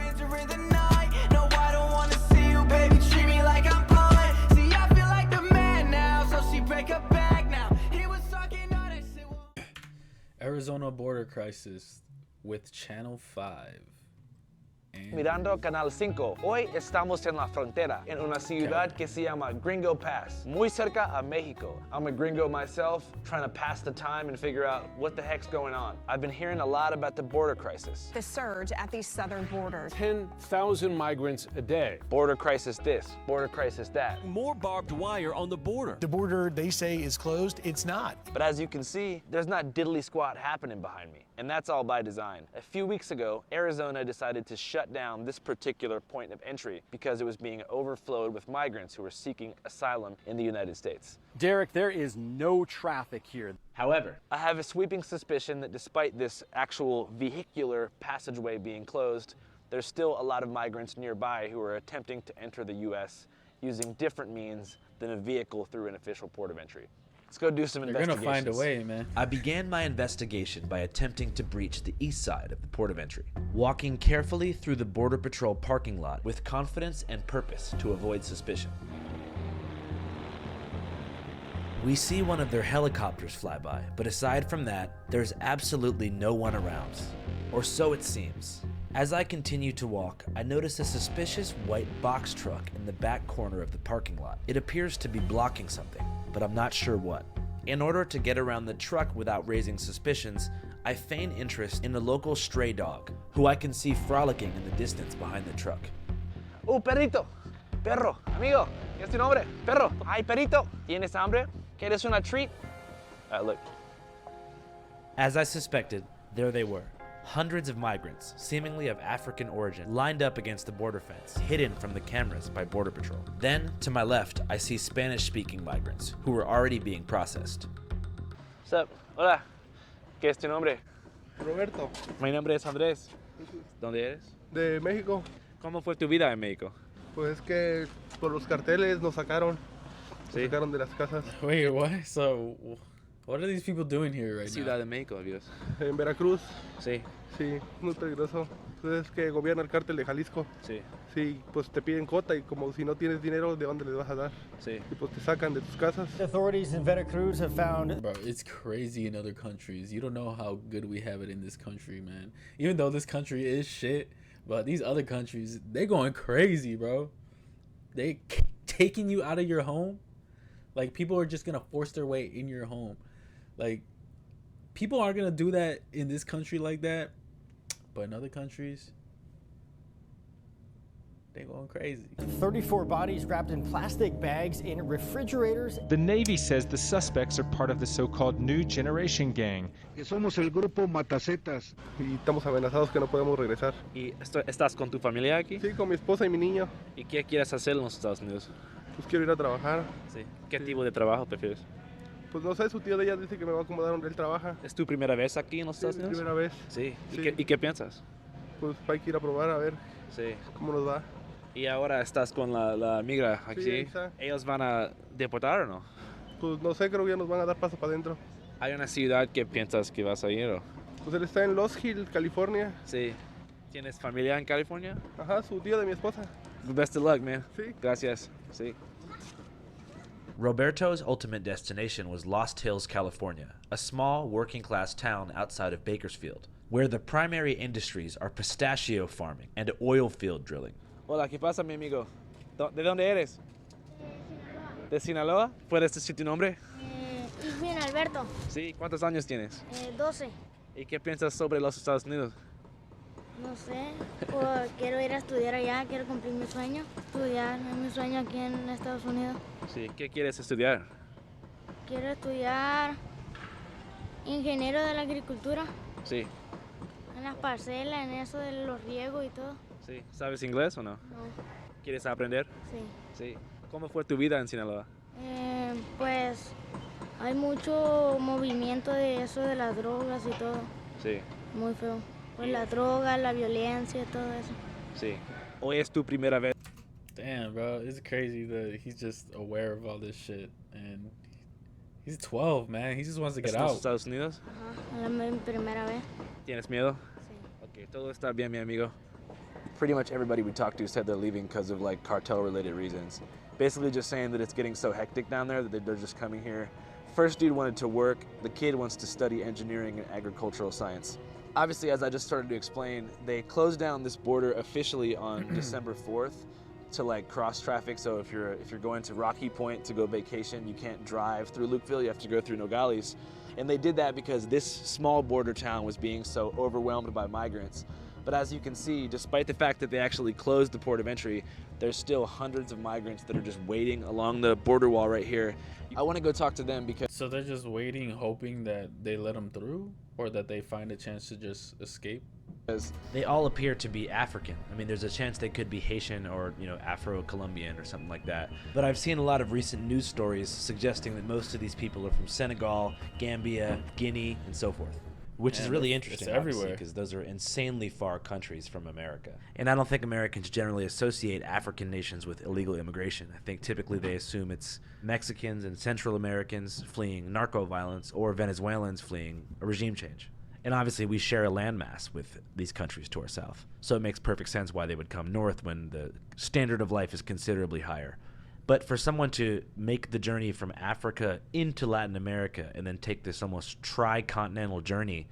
stranger in the night. No, I don't wanna see you, baby. Treat me like I'm blind. See, I feel like the man now, so she break her back now. He was talking all that shit. Arizona border crisis with Channel 5. Mirando Canal 5. Hoy estamos en la frontera, en una ciudad que se llama Gringo Pass, muy cerca a Mexico. I'm a gringo myself, trying to pass the time and figure out what the heck's going on. I've been hearing a lot about the border crisis. The surge at the southern border. 10,000 migrants a day. Border crisis this, border crisis that. More barbed wire on the border. The border, they say, is closed. It's not. But as you can see, there's not diddly squat happening behind me. And that's all by design. A few weeks ago, Arizona decided to shut down this particular point of entry because it was being overflowed with migrants who were seeking asylum in the United States. Derek, there is no traffic here. However, I have a sweeping suspicion that despite this actual vehicular passageway being closed, there's still a lot of migrants nearby who are attempting to enter the US using different means than a vehicle through an official port of entry. Let's go do some investigations. They're gonna find a way, man. I began my investigation by attempting to breach the east side of the port of entry, walking carefully through the Border Patrol parking lot with confidence and purpose to avoid suspicion. We see one of their helicopters fly by, but aside from that, there's absolutely no one around. Or so it seems. As I continue to walk, I notice a suspicious white box truck in the back corner of the parking lot. It appears to be blocking something, but I'm not sure what. In order to get around the truck without raising suspicions, I feign interest in a local stray dog, who I can see frolicking in the distance behind the truck. Oh, perrito, perro, amigo, ¿qué es tu nombre? Perro, ay, perrito, ¿tienes hambre? ¿Quieres una treat? Look. As I suspected, there they were. Hundreds of migrants, seemingly of African origin, lined up against the border fence, hidden from the cameras by Border Patrol. Then, to my left, I see Spanish-speaking migrants, who were already being processed. What's up? Hola. ¿Qué es tu nombre? Roberto, Mi nombre es Andrés. ¿Dónde eres? de México. ¿Cómo fue tu vida en México? Pues que por los carteles nos sacaron. Nos Sí. sacaron de las casas. Wait, what? So, what are these people doing here right Ciudad now? de México, amigos. En Veracruz, Sí, sí, muy peligroso. Pues es que gobierna el cártel de Jalisco. sí, Sí, pues te piden cuota y como si no tienes dinero, ¿de dónde les vas a dar? sí. Y pues te sacan de tus casas. Authorities in Veracruz have found Bro, it's crazy in other countries. You don't know how good we have it in this country, man. Even though this country is shit, but these other countries, they going crazy, bro. They taking you out of your home. Like, people are just gonna force their way in your home. Like, people aren't gonna do that in this country like that, but in other countries, they going crazy. 34 bodies wrapped in plastic bags in refrigerators. The Navy says the suspects are part of the so-called New Generation Gang. Que somos el grupo Matacetas. Y estamos amenazados que no podemos regresar. ¿Y estás con tu familia aquí? Sí, con mi esposa y mi niño. ¿Y qué quieres hacer en los Estados Unidos? Pues quiero ir a trabajar. Sí. ¿Qué tipo de trabajo prefieres? Pues no sé, su tío de ella dice que me va a acomodar donde él trabaja. ¿Es tu primera vez aquí en los Sí, Estados mi Unidos? primera vez. Sí. Sí. ¿Y qué piensas? Pues hay que ir a probar a ver Sí. cómo nos va. ¿Y ahora estás con la migra aquí? Sí, está. ¿Ellos van a deportar o no? Pues no sé, creo que ya nos van a dar paso para adentro. ¿Hay una ciudad que piensas que vas a ir o? Pues él está en Los Hills, California. Sí. ¿Tienes familia en California? Ajá, su tío de mi esposa. Best of luck, man. Sí. Gracias. Sí. Roberto's ultimate destination was Lost Hills, California, a small working-class town outside of Bakersfield, where the primary industries are pistachio farming and oil field drilling. Hola, ¿qué pasa, mi amigo? ¿De dónde eres? ¿De Sinaloa? ¿Puedes decir tu nombre? Isvin Alberto, Sí. ¿Cuántos años tienes? 12. ¿Y qué piensas sobre los Estados Unidos? No sé, quiero ir a estudiar allá, quiero cumplir mi sueño. Estudiar, es mi sueño aquí en Estados Unidos. Sí. ¿Qué quieres estudiar? Quiero estudiar ingeniero de la agricultura, Sí. en las parcelas, en eso de los riegos y todo. Sí. ¿Sabes inglés o no? No, ¿Quieres aprender? sí. Sí. ¿Cómo fue tu vida en Sinaloa? Pues hay mucho movimiento de eso de las drogas y todo. Sí. Muy feo. Pues la droga, la violencia, todo eso. Sí. ¿Hoy es tu primera vez? Damn, bro, it's crazy that he's just aware of all this shit, and he's 12, man. He just wants to get ¿En los out. Estados Unidos? Ajá, es mi primera vez. ¿Tienes miedo? Sí. Ok, todo está bien, mi amigo. pretty much everybody we talked to said they're leaving because of like cartel-related reasons. Basically just saying that it's getting so hectic down there that they're just coming here. First dude wanted to work, the kid wants to study engineering and agricultural science. Obviously, as I just started to explain, they closed down this border officially on December 4th to like cross traffic. So if you're going to Rocky Point to go vacation, you can't drive through Lukeville, you have to go through Nogales. And they did that because this small border town was being so overwhelmed by migrants. But as you can see, despite the fact that they actually closed the port of entry, there's still hundreds of migrants that are just waiting along the border wall right here. I want to go talk to them because... So they're just waiting, hoping that they let them through, or that they find a chance to just escape? They all appear to be African. I mean, there's a chance they could be Haitian or, you know, Afro-Colombian or something like that. But I've seen a lot of recent news stories suggesting that most of these people are from Senegal, Gambia, Guinea, and so forth. Which is really interesting, everywhere, because those are insanely far countries from America. And I don't think Americans generally associate African nations with illegal immigration. I think typically they assume it's Mexicans and Central Americans fleeing narco violence or Venezuelans fleeing a regime change. And obviously we share a landmass with these countries to our south. So it makes perfect sense why they would come north when the standard of life is considerably higher. But for someone to make the journey from Africa into Latin America and then take this almost tri-continental journey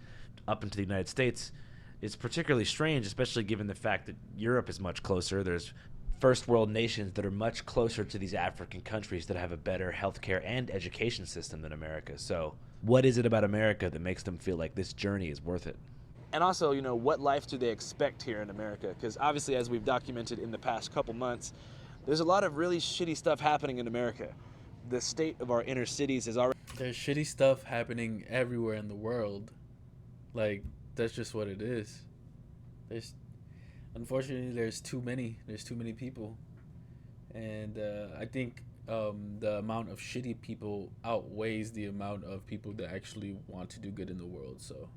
up into the United States is particularly strange, especially given the fact that Europe is much closer. There's first world nations that are much closer to these African countries that have a better healthcare and education system than America. So what is it about America that makes them feel like this journey is worth it? And also, you know, what life do they expect here in America? Because obviously, as we've documented in the past couple months, there's a lot of really shitty stuff happening in America. The state of our inner cities is already... There's shitty stuff happening everywhere in the world. Like, that's just what it is. Unfortunately, there's too many people. And I think the amount of shitty people outweighs the amount of people that actually want to do good in the world, so.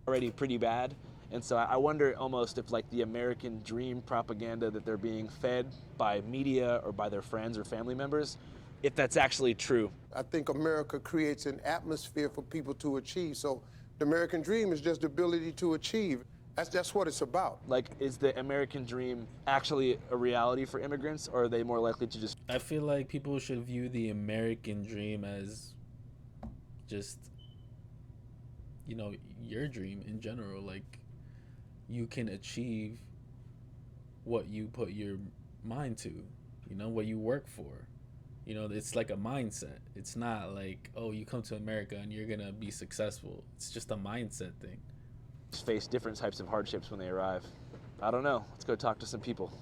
Already pretty bad. And so I wonder almost if like the American dream propaganda that they're being fed by media or by their friends or family members, if that's actually true. I think America creates an atmosphere for people to achieve. So the American dream is just the ability to achieve. That's what it's about. Like, is the American dream actually a reality for immigrants, or are they more likely to just... I feel like people should view the American dream as just, you know, your dream in general. Like, you can achieve what you put your mind to, you know, what you work for. You know, it's like a mindset. It's not like, oh, you come to America and you're gonna be successful. It's just a mindset thing. Face different types of hardships when they arrive. I don't know. Let's go talk to some people.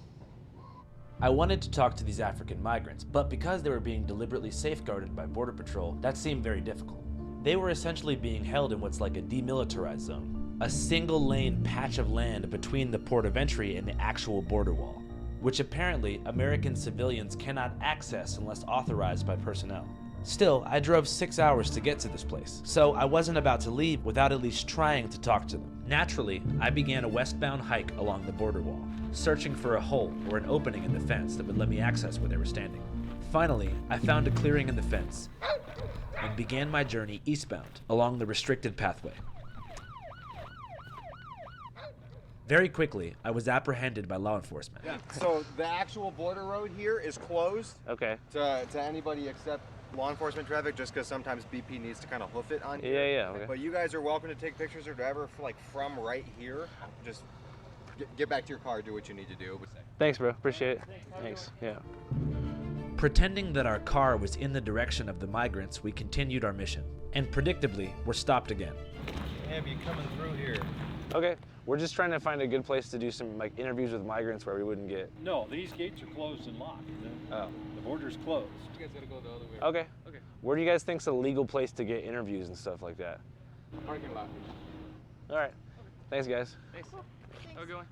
I wanted to talk to these African migrants, but because they were being deliberately safeguarded by Border Patrol, that seemed very difficult. They were essentially being held in what's like a demilitarized zone, a single lane patch of land between the port of entry and the actual border wall, which apparently American civilians cannot access unless authorized by personnel. Still, I drove 6 hours to get to this place, so I wasn't about to leave without at least trying to talk to them. Naturally, I began a westbound hike along the border wall, searching for a hole or an opening in the fence that would let me access where they were standing. Finally, I found a clearing in the fence and began my journey eastbound along the restricted pathway. Very quickly, I was apprehended by law enforcement. Yeah, so the actual border road here is closed to anybody except law enforcement traffic, just because sometimes BP needs to kind of hoof it on you. Yeah, okay. But you guys are welcome to take pictures or whatever, like from right here. Just get back to your car, do what you need to do. Thanks, bro. Appreciate it. Thanks. Yeah. Pretending that our car was in the direction of the migrants, we continued our mission. And predictably, we're stopped again. Have you coming through here? Okay. We're just trying to find a good place to do some like interviews with migrants where we wouldn't get... No, these gates are closed and locked. The border's closed. You guys gotta go the other way. Okay. Where do you guys think's a legal place to get interviews and stuff like that? Parking lot. All right. Thanks, guys. Thanks. Have a good one.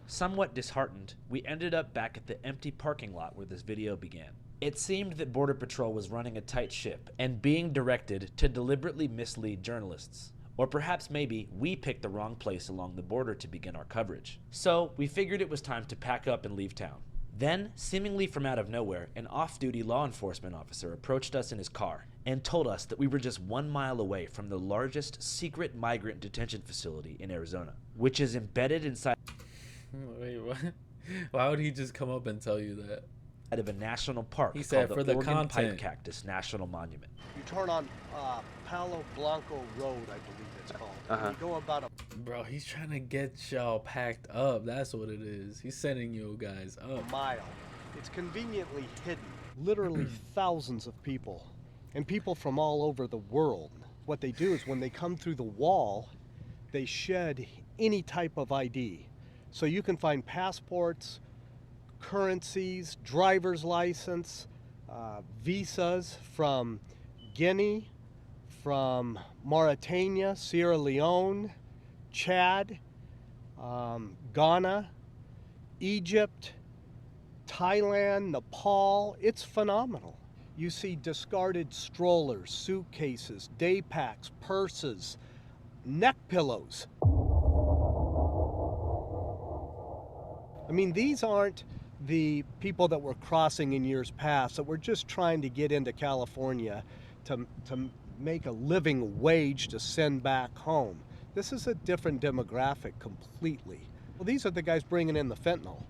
Somewhat disheartened, we ended up back at the empty parking lot where this video began. It seemed that Border Patrol was running a tight ship and being directed to deliberately mislead journalists. Or perhaps maybe we picked the wrong place along the border to begin our coverage. So we figured it was time to pack up and leave town. Then, seemingly from out of nowhere, an off-duty law enforcement officer approached us in his car and told us that we were just 1 mile away from the largest secret migrant detention facility in Arizona, which is embedded inside Wait, what? Why would he just come up and tell you that? of a national park He said called for the the Oregon content. Pipe Cactus National Monument. You turn on Palo Blanco Road, I believe it's called. You go about a Bro, he's trying to get y'all packed up. That's what it is. He's sending you guys up. mile. It's conveniently hidden. Literally thousands of people, and people from all over the world. What they do is when they come through the wall, they shed any type of ID. So you can find passports, currencies, driver's license, visas from Guinea, from Mauritania, Sierra Leone, Chad, Ghana, Egypt, Thailand, Nepal. It's phenomenal. You see discarded strollers, suitcases, day packs, purses, neck pillows. I mean, these aren't the people that were crossing in years past that were just trying to get into California to make a living wage to send back home. This is a different demographic completely. Well, these are the guys bringing in the fentanyl.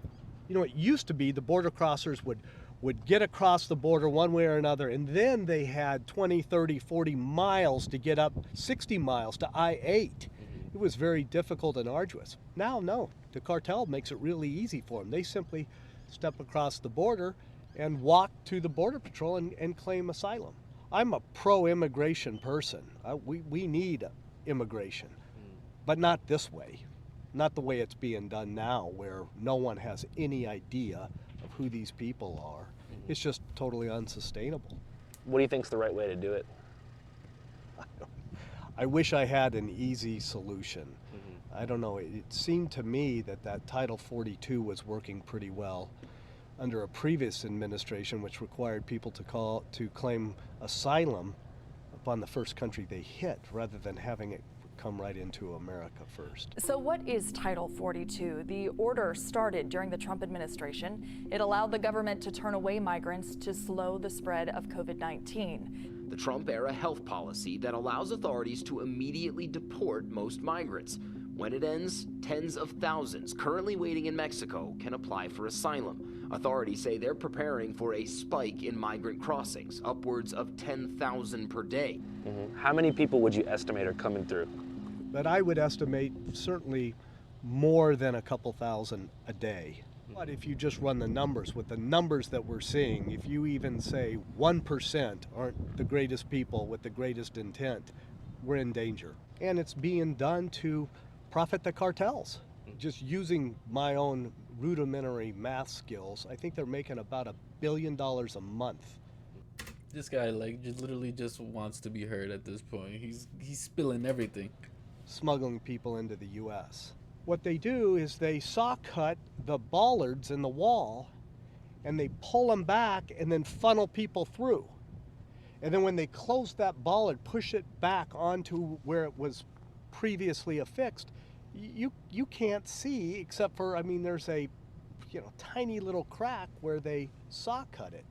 You know, it used to be the border crossers would get across the border one way or another, and then they had 20, 30, 40 miles to get up, 60 miles to I-8. It was very difficult and arduous. Now, no, the cartel makes it really easy for them. They simply step across the border and walk to the Border Patrol and claim asylum. I'm a pro-immigration person. We need immigration, but not this way. Not the way it's being done now, where no one has any idea of who these people are. It's just totally unsustainable. What do you think's the right way to do it? I wish I had an easy solution. I don't know, it seemed to me that Title 42 was working pretty well under a previous administration, which required people to claim asylum upon the first country they hit, rather than having it come right into America first. So what is Title 42? The order started during the Trump administration. It allowed the government to turn away migrants to slow the spread of COVID-19. The Trump-era health policy that allows authorities to immediately deport most migrants. When it ends, tens of thousands currently waiting in Mexico can apply for asylum. Authorities say they're preparing for a spike in migrant crossings, upwards of 10,000 per day. How many people would you estimate are coming through? But I would estimate certainly more than a couple thousand a day. But if you just run the numbers, with the numbers that we're seeing, if you even say 1% aren't the greatest people with the greatest intent, we're in danger. And it's being done to profit the cartels. Just using my own rudimentary math skills, I think they're making about $1 billion a month. This guy literally just wants to be heard at this point. He's spilling everything. Smuggling people into the U.S. What they do is they saw cut the bollards in the wall and they pull them back and then funnel people through. And then when they close that bollard, push it back onto where it was previously affixed, you can't see, except for, I mean, there's a tiny little crack where they saw cut it.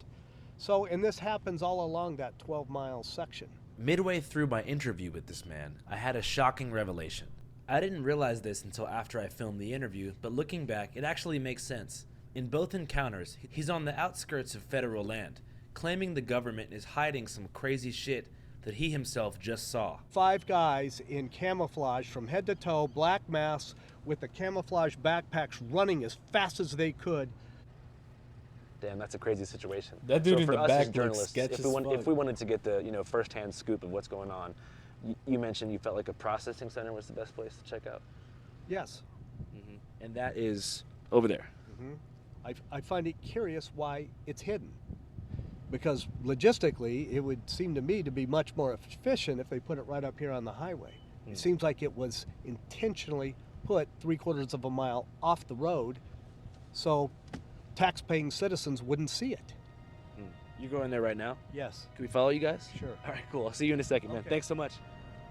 So, and this happens all along that 12-mile section. Midway through my interview with this man, I had a shocking revelation. I didn't realize this until after I filmed the interview, but looking back, it actually makes sense. In both encounters, he's on the outskirts of federal land, claiming the government is hiding some crazy shit that he himself just saw. 5 guys in camouflage from head to toe, black masks, with the camouflage backpacks running as fast as they could. Damn, that's a crazy situation. That dude so in for the us back as looks journalists, sketchy if we wanted to get the firsthand scoop of what's going on, you mentioned you felt like a processing center was the best place to check out. Yes. And that is over there. I find it curious why it's hidden. Because logistically, it would seem to me to be much more efficient if they put it right up here on the highway. It seems like it was intentionally put 3/4 of a mile off the road so tax-paying citizens wouldn't see it. You go in there right now? Yes. Can we follow you guys? Sure. All right, cool. I'll see you in a second, man. Okay. Thanks so much.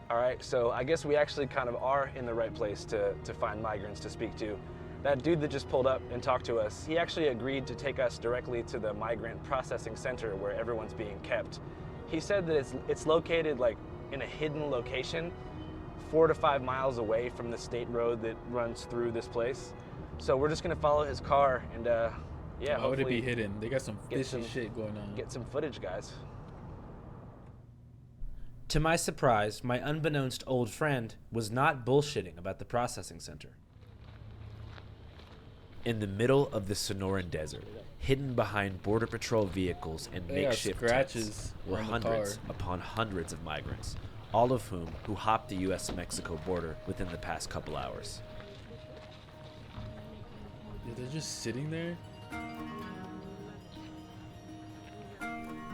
All right, so I guess we actually kind of are in the right place to find migrants to speak to. That dude that just pulled up and talked to us, he actually agreed to take us directly to the migrant processing center where everyone's being kept. He said that it's located like in a hidden location, 4 to 5 miles away from the state road that runs through this place. So we're just gonna follow his car and yeah. Why would it be hopefully hidden? They got some fishy shit going on. Get some footage, guys. To my surprise, my unbeknownst old friend was not bullshitting about the processing center. In the middle of the Sonoran Desert, hidden behind Border Patrol vehicles and They got makeshift scratches tents, were on the hundreds car. upon hundreds of migrants, all of whom who hopped the U.S.-Mexico border within the past couple hours. Yeah, they're just sitting there.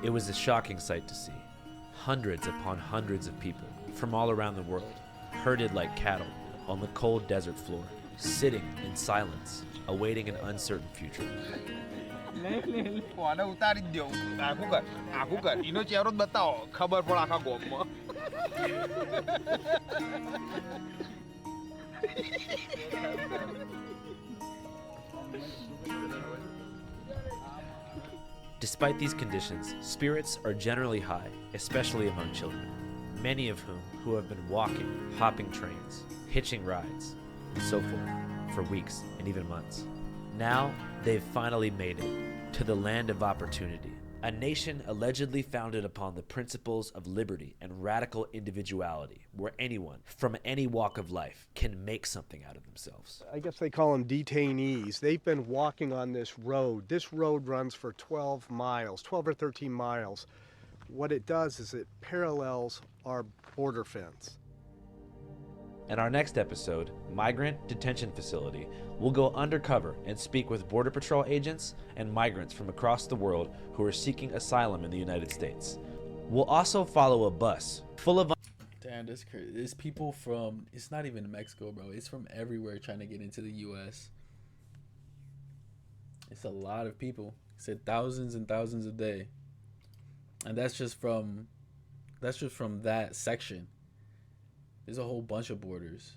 It was a shocking sight to see. Hundreds upon hundreds of people from all around the world, herded like cattle on the cold desert floor, sitting in silence, awaiting an uncertain future. Despite these conditions, spirits are generally high, especially among children, many of whom have been walking, hopping trains, hitching rides, and so forth for weeks and even months. Now, they've finally made it to the land of opportunity, a nation allegedly founded upon the principles of liberty and radical individuality, where anyone from any walk of life can make something out of themselves. I guess they call them detainees. They've been walking on this road. This road runs for 12 miles, 12 or 13 miles. What it does is it parallels our border fence. In our next episode, Migrant Detention Facility, we'll go undercover and speak with Border Patrol agents and migrants from across the world who are seeking asylum in the United States. We'll also follow a bus full of... Damn, that's crazy. There's people from, it's not even Mexico, bro. It's from everywhere trying to get into the U.S. It's a lot of people. It said thousands and thousands a day. And that's just from that section. There's a whole bunch of borders.